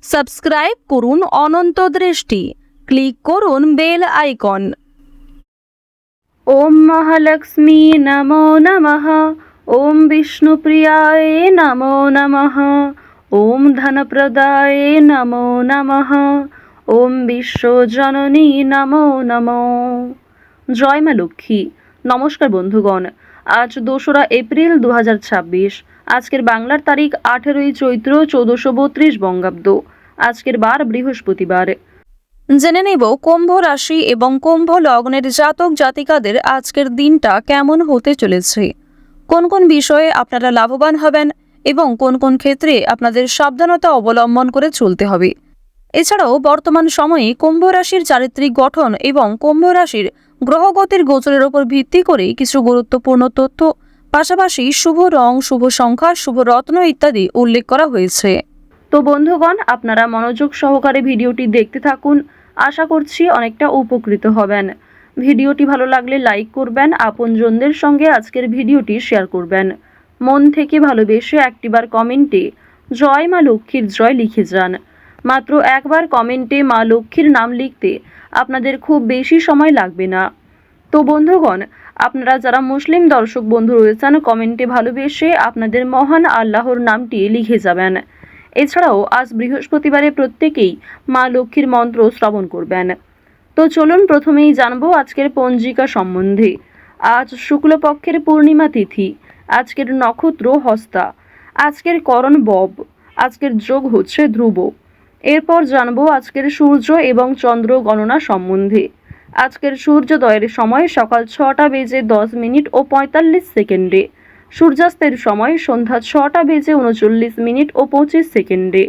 Subscribe করুন অনন্ত দৃষ্টি, click করুন বেল আইকন। ওম মহালক্ষ্মী নমো নমঃ, ওম বিষ্ণুপ্রিয়ায় নমো নমঃ, ওম ধনপ্রদায় নমো নমঃ, ওম বিশ্বজননী নমো নমঃ। জয় মা লক্ষ্মী। নমস্কার বন্ধুগণ, আজ 2রা এপ্রিল 2026। আজকের বাংলার তারিখ 18ই চৈত্র 1432 বঙ্গাব্দ। আজকের বার বৃহস্পতিবার। জেনে নেব কুম্ভ রাশি এবং কুম্ভ লগ্নের জাতক জাতিকাদের আজকের দিনটা কেমন হতে চলেছে, কোন কোন বিষয়ে আপনারা লাভবান হবেন এবং কোন কোন ক্ষেত্রে আপনাদের সাবধানতা অবলম্বন করে চলতে হবে। এছাড়াও বর্তমান সময়ে কুম্ভ রাশির চারিত্রিক গঠন এবং কুম্ভ রাশির গ্রহগতির গোচরের উপর ভিত্তি করে কিছু গুরুত্বপূর্ণ তথ্য, পাশাপাশি শুভ রং, শুভ সংখ্যা, শুভ রত্ন ইত্যাদি উল্লেখ করা হয়েছে। তো বন্ধুগণ, আপনারা মনোযোগ সহকারে ভিডিওটি দেখতে থাকুন। আশা করছি অনেকটা উপকৃত হবেন। ভিডিওটি ভালো লাগলে লাইক করবেন, আপনজনদের সঙ্গে আজকের ভিডিওটি শেয়ার করবেন। মন থেকে ভালোবেসে একটিবার কমেন্টে জয় মা লক্ষ্মীর জয় লিখে যান। মাত্র একবার কমেন্টে মা লক্ষ্মীর নাম লিখতে আপনাদের খুব বেশি সময় লাগবে না। তো বন্ধুগণ, আপনারা যারা মুসলিম দর্শক বন্ধু রয়েছেন, কমেন্টে ভালোবেসে আপনাদের মহান আল্লাহর নামটি লিখে যাবেন। এছাড়াও আজ বৃহস্পতিবারে প্রত্যেকেই মা লক্ষ্মীর মন্ত্র শ্রবণ করবেন। তো চলুন প্রথমেই জানবো আজকের পঞ্জিকা সম্বন্ধে। আজ শুক্লপক্ষের পূর্ণিমা তিথি, আজকের নক্ষত্র হস্তা, আজকের করণ বব, আজকের যোগ হচ্ছে ধ্রুব। এরপর জানবো আজকের সূর্য এবং চন্দ্র গণনা সম্বন্ধে। আজকের সূর্যোদয়ের সময় সকাল 6টা বেজে 10 মিনিট ও 45 সেকেন্ডে, সূর্যাস্তের সময় সন্ধ্যা 6টা বেজে 39 মিনিট ও 25 সেকেন্ডে।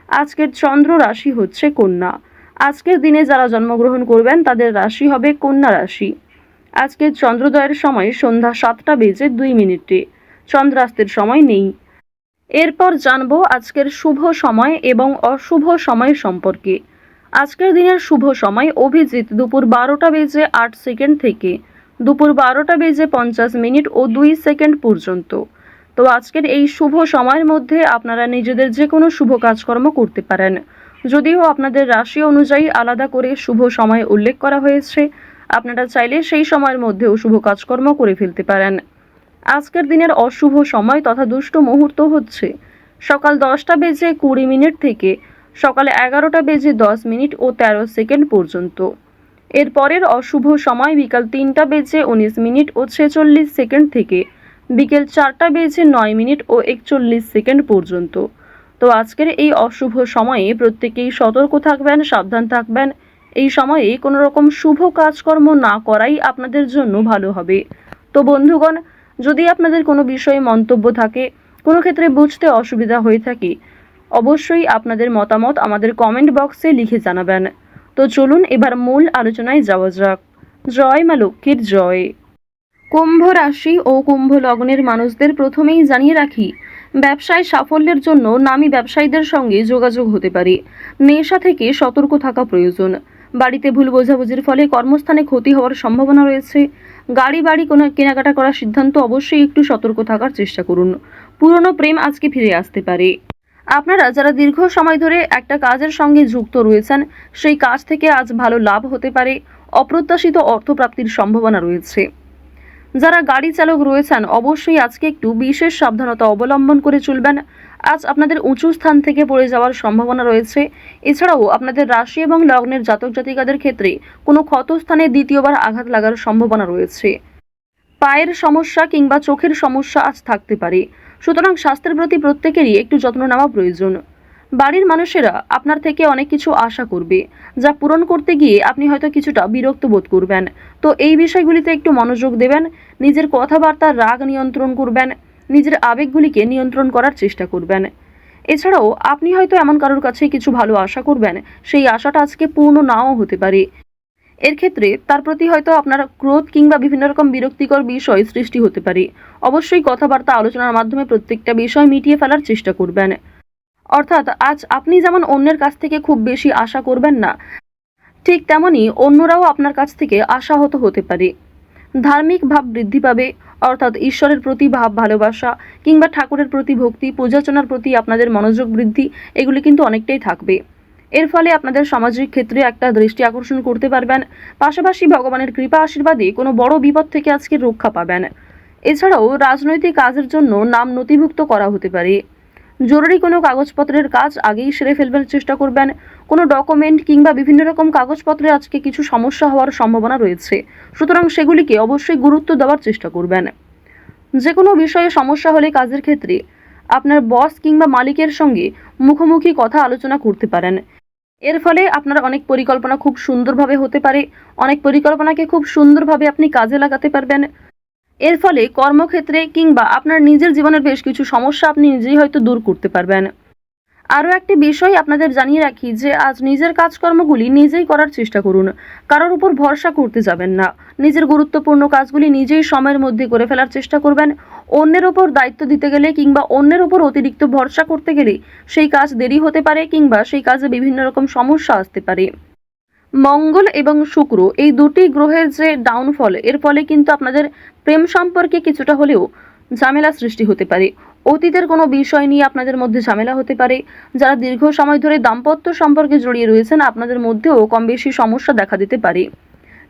আজকের চন্দ্র রাশি হচ্ছে কন্যা। আজকের দিনে যারা জন্মগ্রহণ করবেন তাদের রাশি হবে কন্যা রাশি। আজকের চন্দ্রোদয়ের সময় সন্ধ্যা 7টা বেজে 2 মিনিটে, চন্দ্রাস্তের সময় নেই। এরপর জানবো আজকের শুভ সময় এবং অশুভ সময় সম্পর্কে। আজকের দিনের শুভ সময় অভিজিৎ দুপুর 12টা বেজে 8 সেকেন্ড থেকে দুপুর 12টা বেজে 50 মিনিট ও 2 সেকেন্ড পর্যন্ত। তো আজকের এই শুভ সময়ের মধ্যে আপনারা নিজেদের যে কোনো শুভ কাজকর্ম করতে পারেন। যদিও আপনাদের রাশি অনুযায়ী আলাদা করে শুভ সময় উল্লেখ করা হয়েছে, আপনারা চাইলে সেই সময়ের মধ্যেও শুভ কাজকর্ম করে ফেলতে পারেন। আজকের দিনের অশুভ সময় তথা দুষ্ট মুহূর্ত হচ্ছে সকাল 10টা বেজে 20 মিনিট থেকে সকাল 11টা বেজে 10 মিনিট ও 13 সেকেন্ড পর্যন্ত। এর পরের অশুভ সময় বিকাল 3টা বেজে 19 মিনিট ও 46 সেকেন্ড থেকে বিকেল 4টা বেজে 9 মিনিট ও 41 সেকেন্ড পর্যন্ত। তো আজকের এই অশুভ সময়ে প্রত্যেকেই সতর্ক থাকবেন, সাবধান থাকবেন। এই সময়ে কোনো রকম শুভ কাজকর্ম না করাই আপনাদের জন্য ভালো হবে। তো বন্ধুগণ, যদি আপনাদের কোনো বিষয়ে মন্তব্য থাকে, কোনো ক্ষেত্রে বুঝতে অসুবিধা হয়ে থাকে, অবশ্যই আপনাদের মতামত আমাদের কমেন্ট বক্সে লিখে জানাবেন। তো চলুন এবার মূল আলোচনায় যাওয়া যাক। জয় মা লক্ষ্মীর জয়। কুম্ভ রাশি ও কুম্ভ লগ্নের মানুষদের প্রথমেই জানিয়ে রাখি, ব্যবসায় সাফল্যের জন্য নামী ব্যবসায়ীদের সঙ্গে যোগাযোগ হতে পারে। নেশা থেকে সতর্ক থাকা প্রয়োজন। বাড়িতে ভুল বোঝাবুঝির ফলে কর্মস্থানে ক্ষতি হওয়ার সম্ভাবনা রয়েছে। গাড়ি বাড়ি কোনো কেনাকাটা করার সিদ্ধান্ত অবশ্যই একটু সতর্ক থাকার চেষ্টা করুন। পুরনো প্রেম আজকে ফিরে আসতে পারে। আপনারা যারা দীর্ঘ সময় ধরে একটা কাজের সঙ্গে যুক্ত রয়েছেন, সেই কাজ থেকে আজ ভালো লাভ হতে পারে। অপ্রত্যাশিত অর্থপ্রাপ্তির সম্ভাবনা রয়েছে। যারা গাড়ি চালক রয়েছেন অবশ্যই আজকে একটু বিশেষ সাবধানতা অবলম্বন করে চলবেন। আজ আপনাদের উঁচু স্থান থেকে পড়ে যাওয়ার সম্ভাবনা রয়েছে। এছাড়াও আপনাদের রাশি এবং লগ্নের জাতক জাতিকাদের ক্ষেত্রে কোনো ক্ষতস্থানে দ্বিতীয়বার আঘাত লাগার সম্ভাবনা রয়েছে। পায়ের সমস্যা কিংবা চোখের সমস্যা আজ থাকতে পারে। সুতরাং স্বাস্থ্যের প্রতি প্রত্যেকেরই একটু যত্ন নেওয়া প্রয়োজন। বাড়ির মানুষেরা আপনার থেকে অনেক কিছু আশা করবে, যা পূরণ করতে গিয়ে আপনি হয়তো কিছুটা বিরক্ত বোধ করবেন। তো এই বিষয়গুলিতে একটু মনোযোগ দেবেন। নিজের কথাবার্তার রাগ নিয়ন্ত্রণ করবেন, নিজের আবেগগুলিকে নিয়ন্ত্রণ করার চেষ্টা করবেন। এছাড়াও আপনি হয়তো এমন কারোর কাছে কিছু ভালো আশা করবেন, সেই আশাটা আজকে পূর্ণ নাও হতে পারে। এর ক্ষেত্রে তার প্রতি হয়তো আপনার ক্রোধ কিংবা বিভিন্ন রকম বিরক্তিকর বিষয় সৃষ্টি হতে পারে। অবশ্যই কথাবার্তা আলোচনার মাধ্যমে প্রত্যেকটা বিষয় মিটিয়ে ফেলার চেষ্টা করবেন। অর্থাৎ আজ আপনি যেমন অন্যের কাছ থেকে খুব বেশি আশা করবেন না, ঠিক তেমনি অন্যরাও আপনার কাছ থেকে আশাহত হতে পারে। ধার্মিক ভাব বৃদ্ধি পাবে, অর্থাৎ ঈশ্বরের প্রতি ভাব ভালোবাসা কিংবা ঠাকুরের প্রতি ভক্তি, পূজার্চনার প্রতি আপনাদের মনোযোগ বৃদ্ধি এগুলি কিন্তু অনেকটাই থাকবে। এর ফলে আপনাদের সামাজিক ক্ষেত্রে একটা দৃষ্টি আকর্ষণ করতে পারবেন। পাশাপাশি ভগবানের কৃপা আশীর্বাদে কোনো বড় বিপদ থেকে আজকে রক্ষা পাবেন। এছাড়াও রাজনৈতিক কাজের জন্য নাম নথিভুক্ত করা হতে পারে। জরুরি কোনো কাগজপত্রের কাজ আগেই সেরে ফেলবার চেষ্টা করবেন। কোনো ডকুমেন্ট কিংবা বিভিন্ন রকম কাগজপত্রে আজকে কিছু সমস্যা হওয়ার সম্ভাবনা রয়েছে, সুতরাং সেগুলিকে অবশ্যই গুরুত্ব দেওয়ার চেষ্টা করবেন। যে কোনো বিষয়ে সমস্যা হলে কাজের ক্ষেত্রে আপনার বস কিংবা মালিকের সঙ্গে মুখোমুখি কথা আলোচনা করতে পারেন। এর ফলে আপনার অনেক পরিকল্পনা খুব সুন্দরভাবে হতে পারে, অনেক পরিকল্পনাকে খুব সুন্দরভাবে আপনি কাজে লাগাতে পারবেন। এর ফলে কর্মক্ষেত্রে কিংবা আপনার নিজের জীবনের বেশ কিছু সমস্যা আপনি নিজেই হয়তো দূর করতে পারবেন। আরও একটি বিষয় আপনাদের জানিয়ে রাখি যে আজ নিজের কাজকর্মগুলি নিজেই করার চেষ্টা করুন। কারোর উপর ভরসা করতে যাবেন না। নিজের গুরুত্বপূর্ণ কাজগুলি নিজেই সময়ের মধ্যে করে ফেলার চেষ্টা করবেন। অন্যের ওপর দায়িত্ব দিতে গেলে কিংবা অন্যের ওপর অতিরিক্ত ভরসা করতে গেলে সেই কাজ দেরি হতে পারে কিংবা সেই কাজে বিভিন্ন রকম সমস্যা আসতে পারে। মঙ্গল এবং শুক্র এই দুটি গ্রহের যে ডাউনফল, এর ফলে কিন্তু আপনাদের প্রেম সম্পর্কে কিছুটা হলেও ঝামেলা সৃষ্টি হতে পারে। অতীতের কোনো বিষয় নিয়ে আপনাদের মধ্যে ঝামেলা হতে পারে। যারা দীর্ঘ সময় ধরে দাম্পত্য সম্পর্কে জড়িয়ে রয়েছেন আপনাদের মধ্যেও কম বেশি সমস্যা দেখা দিতে পারে।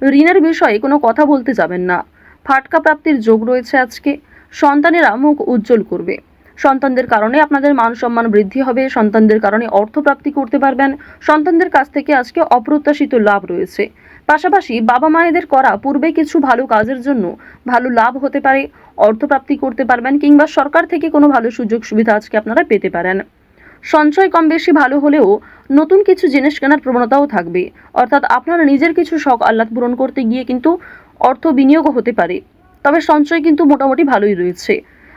ঋণের বিষয়ে কোনো কথা বলতে যাবেন না। ফাটকা প্রাপ্তির যোগ রয়েছে আজকে। সন্তানেরা মুখ উজ্জ্বল করবে। সন্তানদের কারণে আপনাদের মান সম্মান বৃদ্ধি হবে। সন্তানদের কারণে অর্থপ্রাপ্তি করতে পারবেন। সন্তানদের কাছ থেকে আজকে অপ্রত্যাশিত লাভ রয়েছে। পাশাপাশি বাবা মায়েদের করা পূর্বে কিছু ভালো কাজের জন্য ভালো লাভ হতে পারে, অর্থপ্রাপ্তি করতে পারবেন কিংবা সরকার থেকে কোনো ভালো সুযোগ সুবিধা আজকে আপনারা পেতে পারেন। সঞ্চয় কম বেশি ভালো হলেও নতুন কিছু জিনিস কেনার প্রবণতাও থাকবে, অর্থাৎ আপনার নিজের কিছু শখ আহ্লাদ পূরণ করতে গিয়ে কিন্তু অর্থ বিনিয়োগও হতে পারে। তবে সঞ্চয় কিন্তু মোটামুটি ভালোই রয়েছে।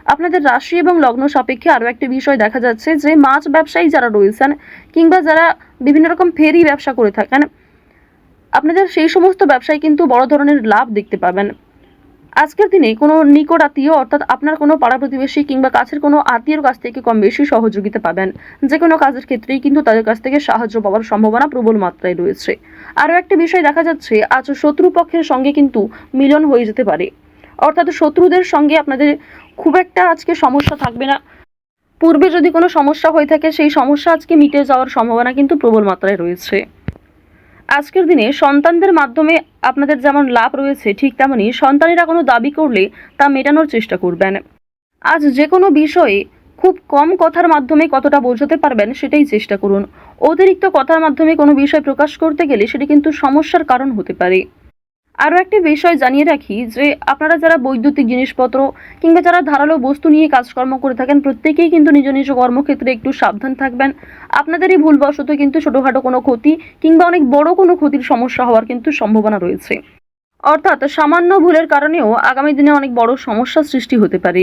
আপনাদের রাশি এবং লগ্ন সাপেক্ষে আরও একটি বিষয় দেখা যাচ্ছে যে মাছ ব্যবসায়ী যারা রয়েছেন কিংবা যারা বিভিন্ন রকম ফেরি ব্যবসা করে থাকেন, আপনাদের সেই সমস্ত ব্যবসায় কিন্তু বড় ধরনের লাভ দেখতে পাবেন। আজকের দিনে কোনো নিকট আত্মীয় অর্থাৎ আপনার কোনো পাড়া প্রতিবেশী কিংবা কাছের কোনো আত্মীয়র কাছ থেকে কম বেশি সহযোগিতা পাবেন। যে কোনো কাজের ক্ষেত্রেই কিন্তু তাদের কাছ থেকে সাহায্য পাওয়ার সম্ভাবনা প্রবল মাত্রায় রয়েছে। আরও একটি বিষয় দেখা যাচ্ছে আজ শত্রুপক্ষের সঙ্গে কিন্তু মিলন হয়ে যেতে পারে, অর্থাৎ শত্রুদের সঙ্গে আপনাদের খুব একটা আজকে সমস্যা থাকবে না। পূর্বে যদি কোনো সমস্যা হয়ে থাকে সেই সমস্যা আজকে মিটে যাওয়ার সম্ভাবনা কিন্তু প্রবল মাত্রায় রয়েছে। আজকের দিনে সন্তানদের মাধ্যমে আপনাদের যেমন লাভ রয়েছে, ঠিক তেমনি সন্তানেরা কোনো দাবি করলে তা মেটানোর চেষ্টা করবেন। আজ যে কোনো বিষয়ে খুব কম কথার মাধ্যমে কতটা বোঝাতে পারবেন সেটাই চেষ্টা করুন। অতিরিক্ত কথার মাধ্যমে কোনো বিষয় প্রকাশ করতে গেলে সেটি কিন্তু সমস্যার কারণ হতে পারে। আরও একটি বিষয় জানিয়ে রাখি যে আপনারা যারা বৈদ্যুতিক জিনিসপত্র কিংবা যারা ধারালো বস্তু নিয়ে কাজকর্ম করে থাকেন প্রত্যেকেই কিন্তু নিজ নিজ কর্মক্ষেত্রে একটু সাবধান থাকবেন। আপনাদেরই ভুলবশত কিন্তু ছোটোখাটো কোনো ক্ষতি কিংবা অনেক বড় কোনো ক্ষতির সমস্যা হওয়ার কিন্তু সম্ভাবনা রয়েছে, অর্থাৎ সামান্য ভুলের কারণেও আগামী দিনে অনেক বড় সমস্যার সৃষ্টি হতে পারে।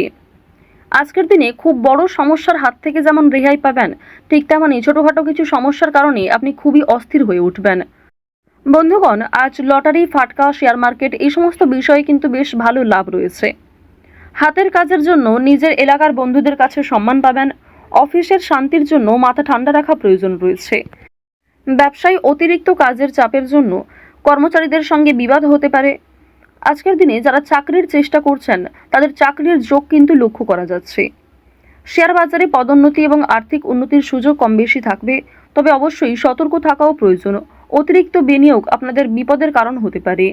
আজকের দিনে খুব বড় সমস্যার হাত থেকে যেমন রেহাই পাবেন, ঠিক তেমনই ছোটোখাটো কিছু সমস্যার কারণে আপনি খুবই অস্থির হয়ে উঠবেন। বন্ধুগণ, আজ লটারি, ফাটকা, শেয়ার মার্কেট এই সমস্ত বিষয়ে কিন্তু বেশ ভালো লাভ রয়েছে। হাতের কাজের জন্য নিজের এলাকার বন্ধুদের কাছে সম্মান পাবেন। অফিসের শান্তির জন্য মাথা ঠান্ডা রাখা প্রয়োজন রয়েছে। ব্যবসায় অতিরিক্ত কাজের চাপের জন্য কর্মচারীদের সঙ্গে বিবাদ হতে পারে। আজকের দিনে যারা চাকরির চেষ্টা করছেন তাদের চাকরির যোগ কিন্তু লক্ষ্য করা যাচ্ছে। শেয়ার বাজারে পদোন্নতি এবং আর্থিক উন্নতির সুযোগ কম বেশি থাকবে, তবে অবশ্যই সতর্ক থাকাও প্রয়োজন। অতিরিক্ত বিনিয়োগ আপনাদের বিপদের কারণ হতে পারে।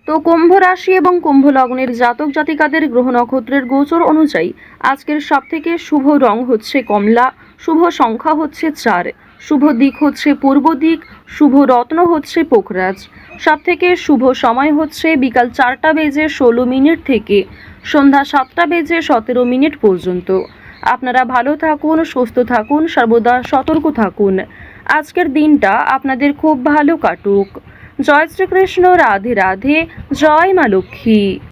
তো কুম্ভ রাশি এবং কুম্ভ লগ্নের জাতক জাতিকাদের গ্রহ নক্ষত্রের গোচর অনুযায়ী আজকের সবথেকে শুভ রং হচ্ছে কমলা, শুভ সংখ্যা হচ্ছে 4, শুভ দিক হচ্ছে পূর্ব দিক, শুভ রত্ন হচ্ছে পোখরাজ। সবথেকে শুভ সময় হচ্ছে বিকাল 4:16 থেকে সন্ধ্যা 7:17 পর্যন্ত। আপনারা ভালো থাকুন, সুস্থ থাকুন, সর্বদা সতর্ক থাকুন। আজকের দিনটা আপনাদের খুব ভালো কাটুক। জয় শ্রীকৃষ্ণ, রাধে রাধে, জয় মা লক্ষ্মী।